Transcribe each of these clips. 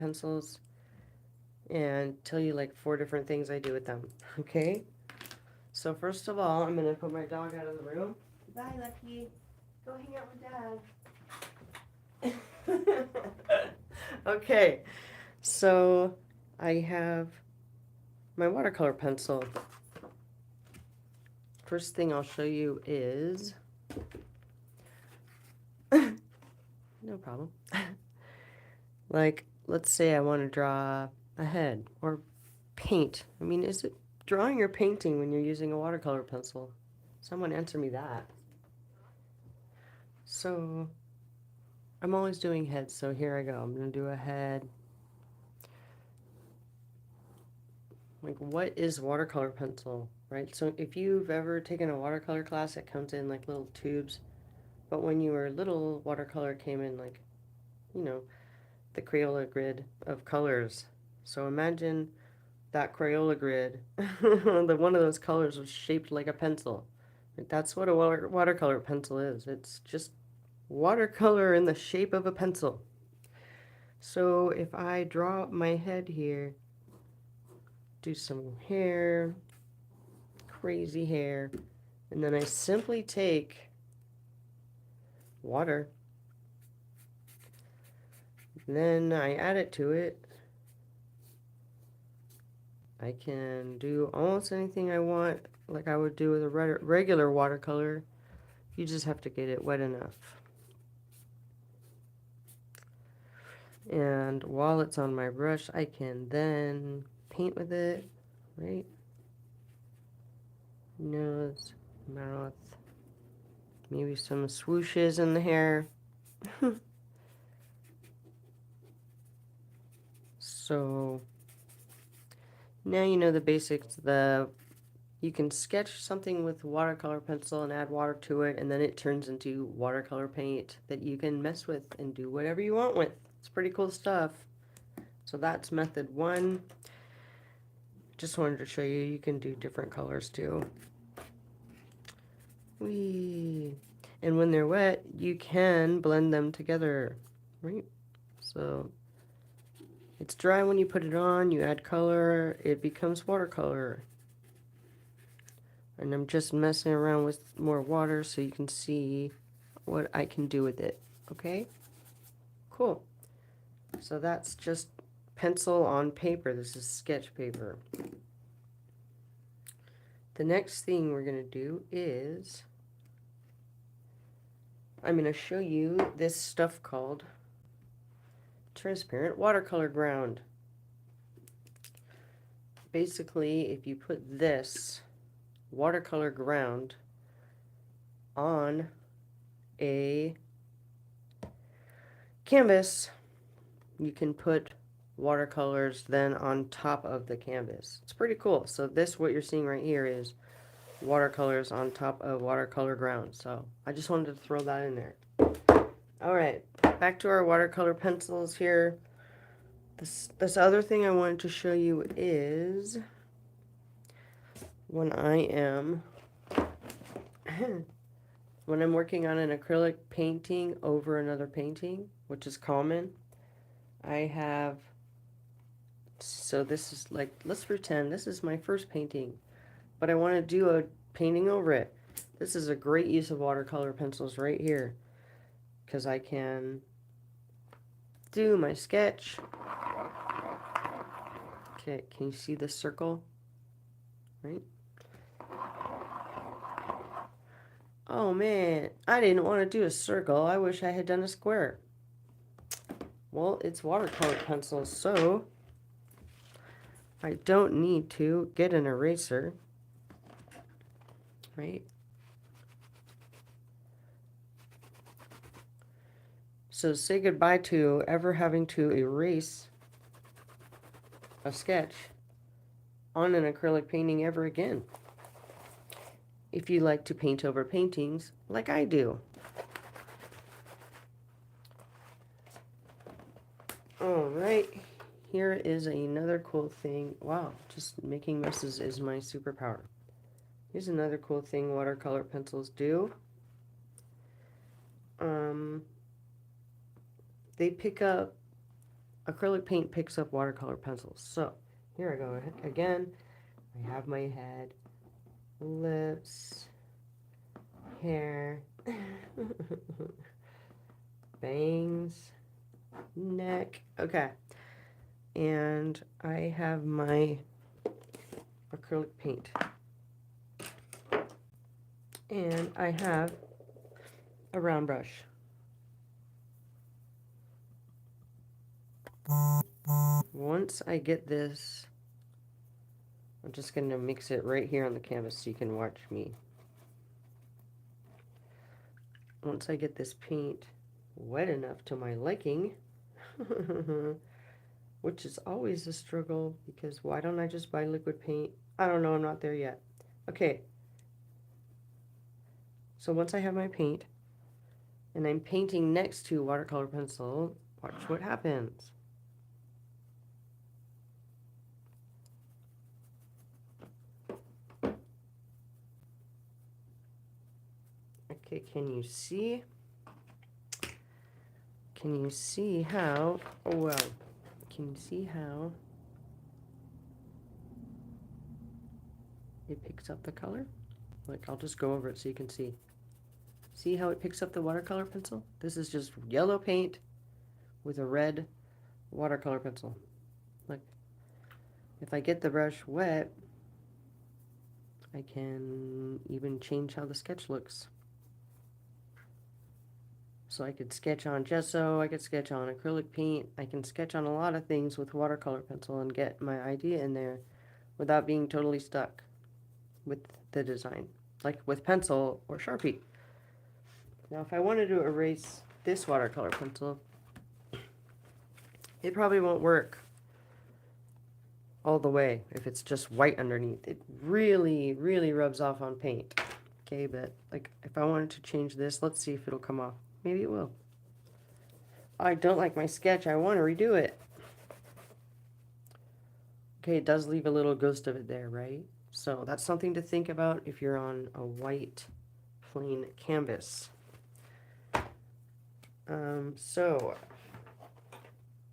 pencils and tell you like 4 different things I do with them. Okay? So first of all, I'm gonna put my dog out of the room. Bye, Lucky. Go hang out with Dad. Okay, so I have my watercolor pencil. First thing I'll show you is no problem. Like, let's say I want to draw a head or paint. I mean, is it drawing or painting when you're using a watercolor pencil? Someone answer me that. So, I'm always doing heads, so here I go. I'm going to do a head. Like, what is watercolor pencil, right? So, if you've ever taken a watercolor class, it comes in like little tubes. But when you were little, watercolor came in like, you know, the Crayola grid of colors. So imagine that Crayola grid, the one of those colors was shaped like a pencil. That's what a watercolor pencil is. It's just watercolor in the shape of a pencil. So if I draw my head here, do some hair, crazy hair, and then I simply take water, then I add it to it. I can do almost anything I want, like I would do with a regular watercolor. You just have to get it wet enough. And while it's on my brush, I can then paint with it, right? Nose, mouth, maybe some swooshes in the hair. So now you know the basics. You can sketch something with watercolor pencil and add water to it, and then it turns into watercolor paint that you can mess with and do whatever you want with. It's pretty cool stuff. So that's method 1. Just wanted to show you can do different colors too. Whee! And when they're wet, you can blend them together, right? So it's dry when you put it on, you add color, it becomes watercolor. And I'm just messing around with more water so you can see what I can do with it, okay? Cool. So that's just pencil on paper. This is sketch paper. The next thing we're going to do is I'm going to show you this stuff called transparent watercolor ground. Basically, if you put this watercolor ground on a canvas, you can put watercolors then on top of the canvas. It's pretty cool. So this, what you're seeing right here, is watercolors on top of watercolor ground. So I just wanted to throw that in there. All right, back to our watercolor pencils here. This other thing I wanted to show you is when I'm working on an acrylic painting over another painting, which is common, so this is like, let's pretend this is my first painting, but I want to do a painting over it. This is a great use of watercolor pencils right here, because I can do my sketch. Okay, can you see this circle? Right? Oh man, I didn't want to do a circle. I wish I had done a square. Well, it's watercolor pencils, so I don't need to get an eraser, right? So say goodbye to ever having to erase a sketch on an acrylic painting ever again. If you like to paint over paintings like I do. All right, here is another cool thing. Wow, just making messes is my superpower. Here's another cool thing watercolor pencils do. They pick up acrylic paint picks up watercolor pencils. So here I go again. I have my head, lips, hair, bangs, neck. Okay. And I have my acrylic paint. And I have a round brush. Once I get this, I'm just going to mix it right here on the canvas so you can watch me. Once I get this paint wet enough to my liking, which is always a struggle because why don't I just buy liquid paint? I don't know, I'm not there yet. Okay, so once I have my paint and I'm painting next to watercolor pencil, watch what happens. Okay, can you see? Can you see how, oh well, can you see how it picks up the color? Like, I'll just go over it so you can see. See how it picks up the watercolor pencil? This is just yellow paint with a red watercolor pencil. Like, if I get the brush wet, I can even change how the sketch looks. So I could sketch on gesso, I could sketch on acrylic paint, I can sketch on a lot of things with watercolor pencil and get my idea in there without being totally stuck with the design, like with pencil or Sharpie. Now if I wanted to erase this watercolor pencil, it probably won't work all the way if it's just white underneath. It really, really rubs off on paint. Okay, but like if I wanted to change this, let's see if it'll come off. Maybe it will. I don't like my sketch. I want to redo it. Okay, it does leave a little ghost of it there, right? So that's something to think about if you're on a white plain canvas. So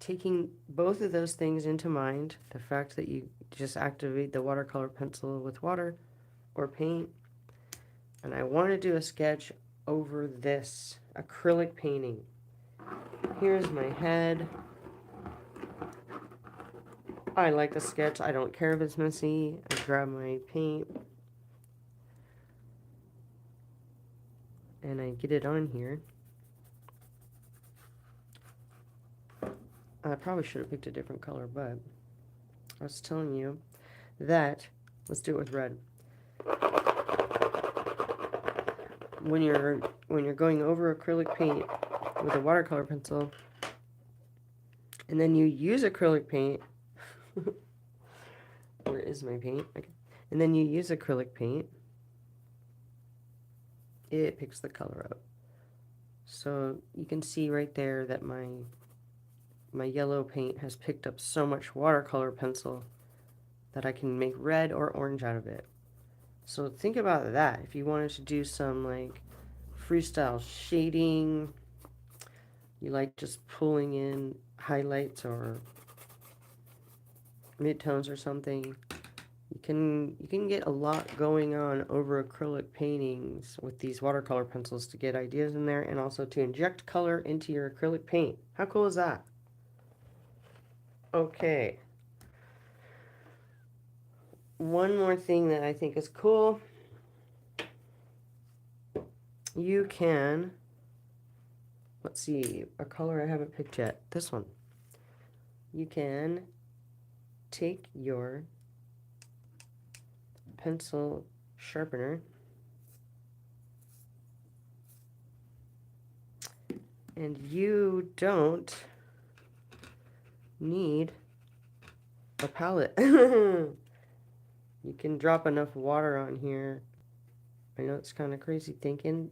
taking both of those things into mind, the fact that you just activate the watercolor pencil with water or paint, and I want to do a sketch over this acrylic painting. Here's my head. I like the sketch. I don't care if it's messy. I grab my paint and I get it on here. I probably should have picked a different color, but I was telling you that, let's do it with red. When you're going over acrylic paint with a watercolor pencil, and then you use acrylic paint, where is my paint? Okay. And then you use acrylic paint, it picks the color up. So you can see right there that my yellow paint has picked up so much watercolor pencil that I can make red or orange out of it. So think about that. If you wanted to do some like freestyle shading, you like just pulling in highlights or midtones or something, you can get a lot going on over acrylic paintings with these watercolor pencils to get ideas in there and also to inject color into your acrylic paint. How cool is that? Okay. One more thing that I think is cool. You can, let's see, a color I haven't picked yet. This one. You can take your pencil sharpener and you don't need a palette. You can drop enough water on here. I know it's kind of crazy thinking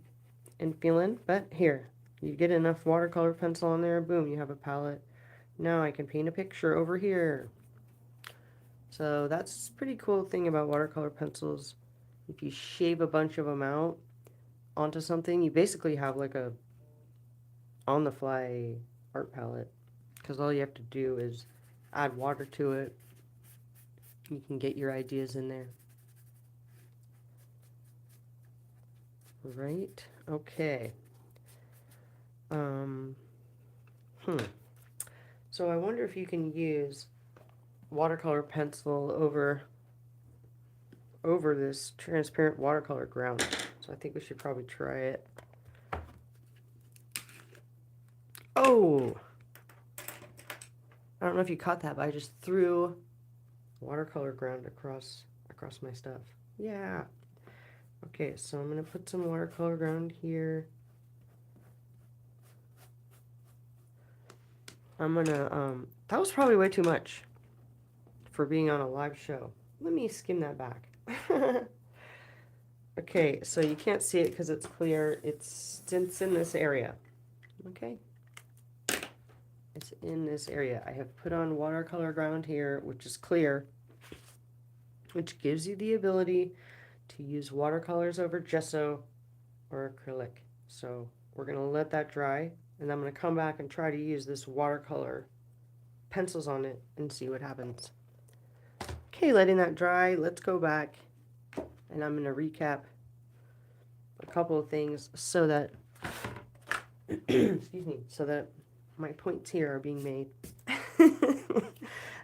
and feeling, but here, you get enough watercolor pencil on there, boom, you have a palette. Now I can paint a picture over here. So that's a pretty cool thing about watercolor pencils. If you shave a bunch of them out onto something, you basically have like a on-the-fly art palette. because all you have to do is add water to it. You can get your ideas in there. Right? Okay. Um, So I wonder if you can use watercolor pencil over this transparent watercolor ground. So I think we should probably try it. Oh! I don't know if you caught that, but I just threw watercolor ground across my stuff. Yeah. Okay, so I'm gonna put some watercolor ground here. I'm gonna that was probably way too much for being on a live show. Let me skim that back. Okay, so you can't see it because it's clear. It's in this area. Okay. It's in this area. I have put on watercolor ground here, which is clear, which gives you the ability to use watercolors over gesso or acrylic. So we're going to let that dry, and I'm going to come back and try to use this watercolor pencils on it and see what happens. Okay, letting that dry, let's go back, and I'm going to recap a couple of things so that, excuse me, so that my points here are being made.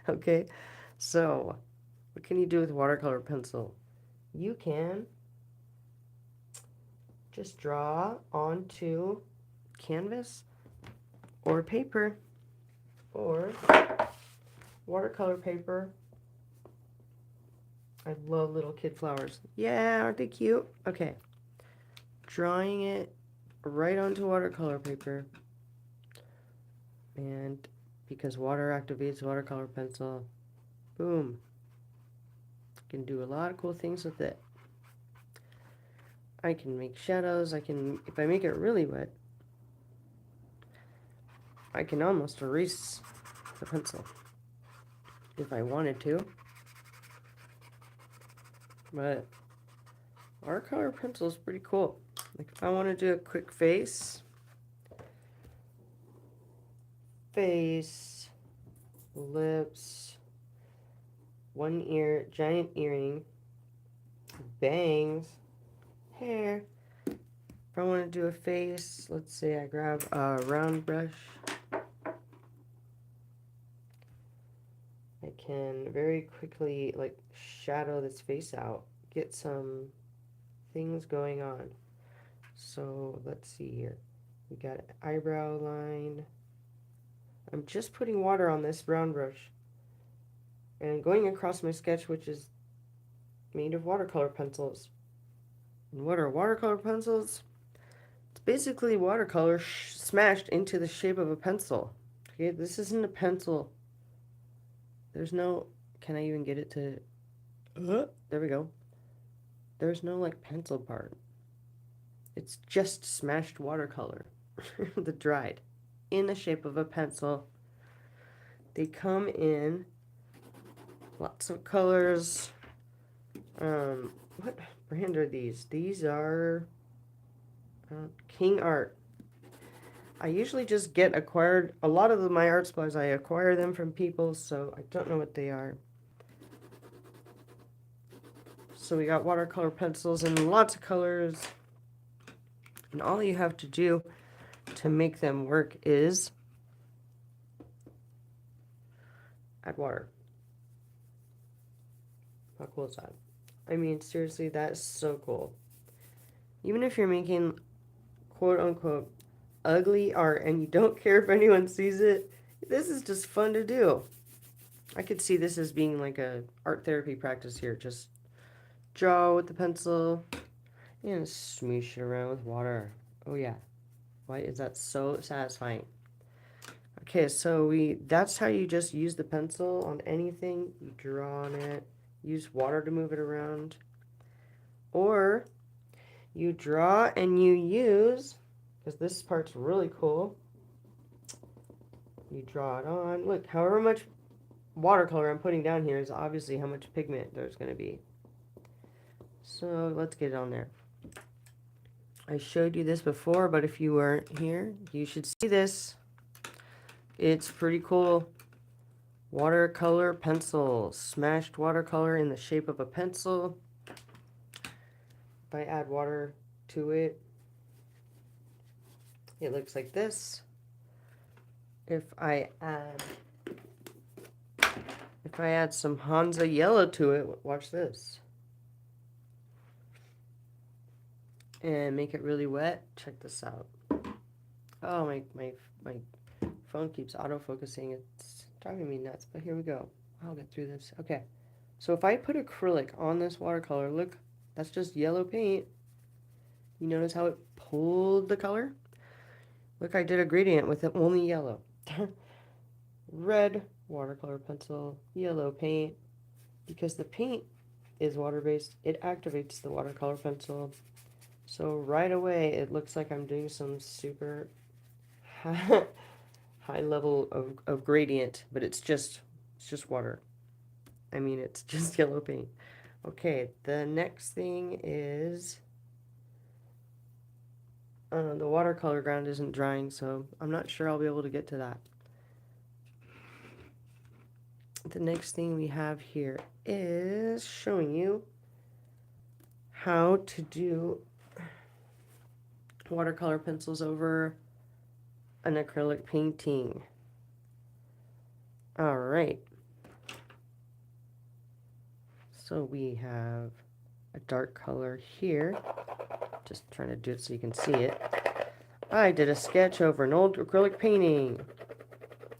Okay, so what can you do with watercolor pencil? You can just draw onto canvas or paper or watercolor paper. I love little kid flowers. Yeah, aren't they cute? Okay, drawing it right onto watercolor paper. And because water activates watercolor pencil, boom. You can do a lot of cool things with it. I can make shadows. I can, if I make it really wet, I can almost erase the pencil if I wanted to. But watercolor pencil is pretty cool. Like if I want to do a quick face, lips, one ear, giant earring, bangs, hair. If I want to do a face, let's say I grab a round brush. I can very quickly like shadow this face out, get some things going on. So let's see here. We got an eyebrow line. I'm just putting water on this brown brush and going across my sketch, which is made of watercolor pencils. And what are watercolor pencils? It's basically watercolor smashed into the shape of a pencil. Okay, this isn't a pencil. There's no, can I even get it to, there we go. There's no like pencil part. It's just smashed watercolor, the dried, in the shape of a pencil. They come in lots of colors. What brand are these? These are King Art. I usually just get acquired, a lot of my art supplies, I acquire them from people, so I don't know what they are. So we got watercolor pencils in lots of colors. And all you have to do to make them work is add water. How cool is that? I mean, seriously, that is so cool. Even if you're making quote unquote ugly art and you don't care if anyone sees it, this is just fun to do. I could see this as being like a art therapy practice here. Just draw with the pencil and smoosh it around with water. Oh yeah. Why is that so satisfying? Okay, so that's how you just use the pencil on anything. You draw on it, use water to move it around. Or you draw and you use, because this part's really cool, you draw it on. Look, however much watercolor I'm putting down here is obviously how much pigment there's going to be. So let's get it on there. I showed you this before, but if you weren't here, you should see this. It's pretty cool. Watercolor pencil. Smashed watercolor in the shape of a pencil. If I add water to it, it looks like this. If I add some Hansa yellow to it, watch this. And make it really wet. Check this out. Oh, my phone keeps autofocusing. It's driving me nuts, but here we go. I'll get through this. Okay. So if I put acrylic on this watercolor, look, that's just yellow paint. You notice how it pulled the color? Look, I did a gradient with it only yellow. Red watercolor pencil, yellow paint. Because the paint is water-based, it activates the watercolor pencil. So right away, it looks like I'm doing some super high level of gradient, but it's just water. I mean, it's just yellow paint. Okay, the next thing is the watercolor ground isn't drying, so I'm not sure I'll be able to get to that. The next thing we have here is showing you how to do watercolor pencils over an acrylic painting. All right. So we have a dark color here. Just trying to do it so you can see it. I did a sketch over an old acrylic painting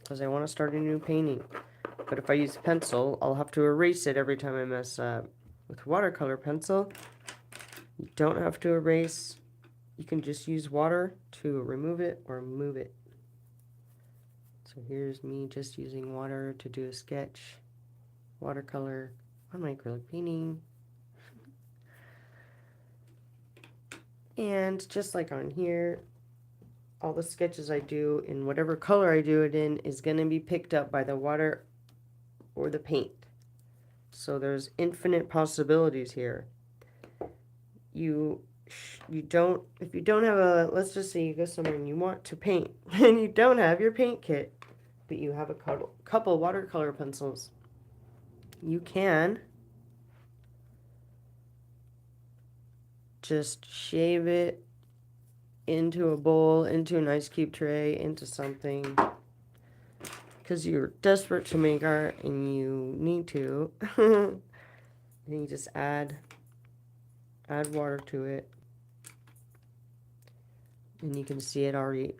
because I want to start a new painting. But if I use a pencil, I'll have to erase it every time I mess up. With watercolor pencil, you don't have to erase. You can just use water to remove it or move it. So here's me just using water to do a sketch, watercolor on my acrylic painting. And just like on here, all the sketches I do in whatever color I do it in is going to be picked up by the water or the paint. So there's infinite possibilities here. If you don't have a, let's just say you go somewhere and you want to paint and you don't have your paint kit, but you have a couple watercolor pencils, you can just shave it into a bowl, into an ice cube tray, into something, because you're desperate to make art and you need to. And you just add water to it, and you can see it already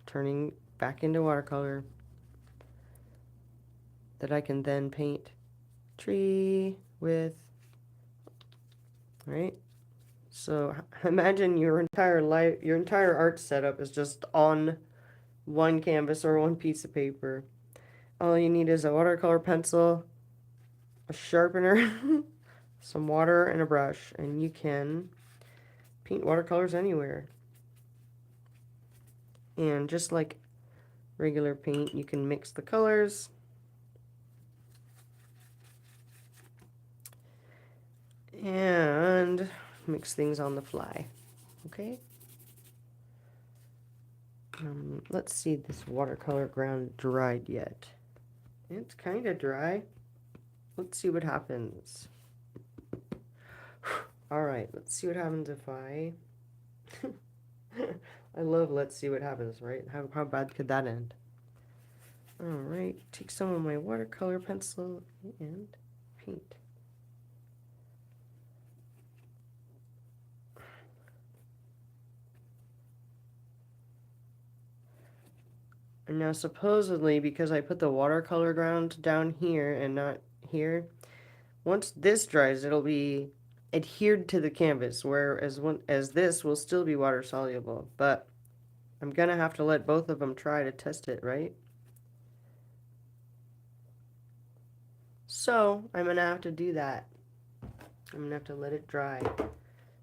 turning back into watercolor that I can then paint tree with. Right? So imagine your entire art setup is just on one canvas or one piece of paper. All you need is a watercolor pencil, a sharpener, some water, and a brush, and you can paint watercolors anywhere. And just like regular paint, you can mix the colors. And mix things on the fly. Okay? Let's see if this watercolor ground dried yet. It's kind of dry. Let's see what happens. Alright, let's see what happens if I... I love let's see what happens, right? How bad could that end? Alright, take some of my watercolor pencil and paint. And now supposedly, because I put the watercolor ground down here and not here, once this dries, it'll be adhered to the canvas, whereas as this will still be water soluble. But I'm gonna have to let both of them try to test it, right? So I'm gonna have to do that. I'm gonna have to let it dry.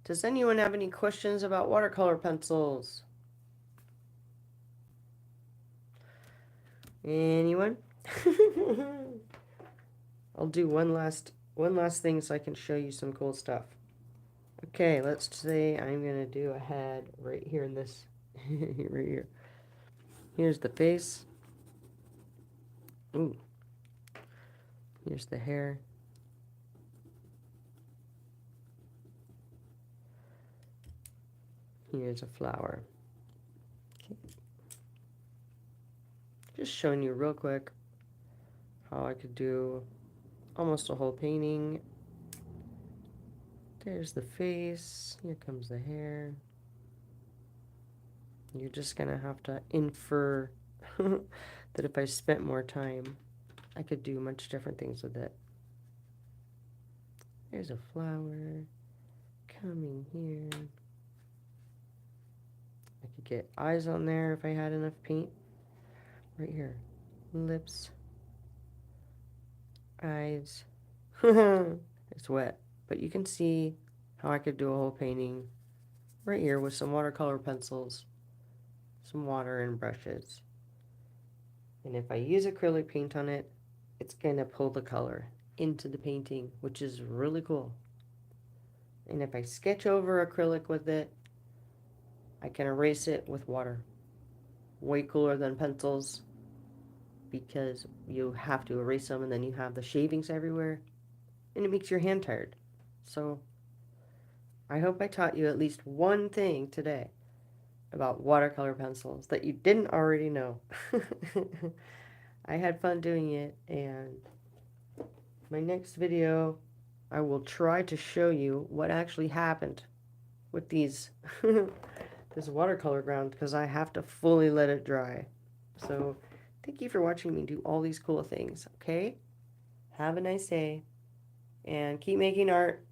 Does anyone have any questions about watercolor pencils? Anyone? I'll do one last thing so I can show you some cool stuff. Okay, let's say I'm gonna do a head right here in this right here. Here's the face. Ooh, here's the hair. Here's a flower. Okay. Just showing you real quick how I could do almost a whole painting. There's the face. Here comes the hair. You're just gonna have to infer that if I spent more time, I could do much different things with it. There's a flower coming here. I could get eyes on there if I had enough paint. Right here. Lips. Eyes. It's wet. But you can see how I could do a whole painting right here with some watercolor pencils, some water and brushes. And if I use acrylic paint on it, it's going to pull the color into the painting, which is really cool. And if I sketch over acrylic with it, I can erase it with water. Way cooler than pencils, because you have to erase them and then you have the shavings everywhere and it makes your hand tired. So I hope I taught you at least one thing today about watercolor pencils that you didn't already know. I had fun doing it, and my next video I will try to show you what actually happened with these this watercolor ground, because I have to fully let it dry. So thank you for watching me do all these cool things. Okay, have a nice day and keep making art.